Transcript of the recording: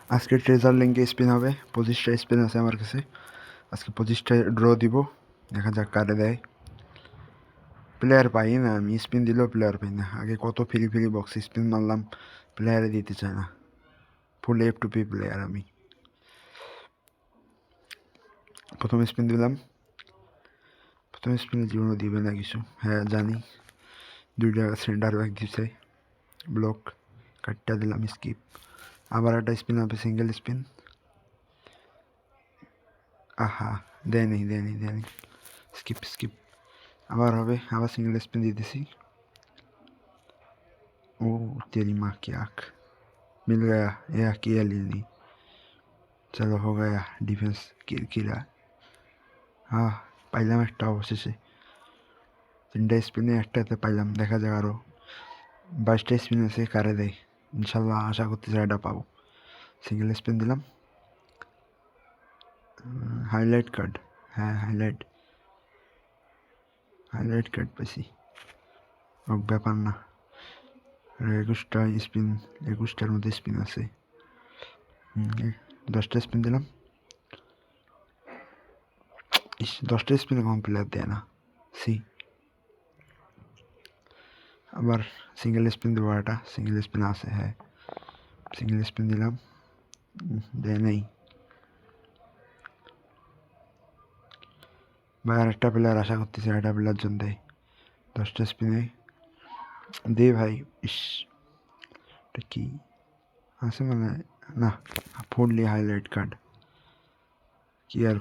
আজকে ট্রেজার লিঙ্কে স্পিন হবে, 25টা স্পিন আছে আমার কাছে। আজকে 25টা ড্র দিব, দেখা যাক কারে দেয়। প্লেয়ার পাই না আমি, স্পিন দিলেও প্লেয়ার পাই না। আগে কত ফ্রি ফ্রি বক্স স্পিন মারলাম, প্লেয়ারে দিতে চায় না। ফুল F2P প্লেয়ার আমি। প্রথম স্পিন দিলাম, প্রথম স্পিনে জীবনও দিবে না কিছু, হ্যাঁ জানি। 2টা সেন্টার ব্যাক দিছে, ব্লক কাটটা দিলাম, স্কিপ। আবার একটা স্পিন হবে, সিঙ্গেল স্পিন। আহা, দেয়নি দেয়নি দেয়নি, স্কিপ স্কিপ। আবার হবে, আবার সিঙ্গেল স্পিন দিতেছি। ओ तेरी माँ की आँख, मिल गया या किया लीली। चलो हो गया डिफेंस किरकिरा। हाँ পাইলাম একটা অবশেষে। 3টা স্পিনে একটাতে পাইলাম, দেখা যাক আরও 22টা স্পিন আছে, কারে দেয়। ইনশাল্লাহ আশা করতেছি এটা পাবো। সিঙ্গেল স্পিন দিলাম, হাইলাইট কার্ড। হ্যাঁ হাইলাইট কার্ড পাইছি, ব্যাপার না। 21টা স্পিন, 21টার মধ্যে স্পিন আছে। 10টা স্পিন দিলাম। 10টা স্পিনে কম প্লেয়ার দেয় না, সি। আবার সিঙ্গেল স্পিন দেবো, একটা সিঙ্গেল স্পিন আছে, হ্যাঁ সিঙ্গেল স্পিন দিলাম, দেয় নেই ভাই। আর একটা প্লেয়ার আশা করতেছি, একটা প্লেয়ার জন দেয়। 10টা স্পিনে দে ভাই। ইস, এটা কি আছে মানে, না ফুললি হাইলাইট কার্ড, কি আর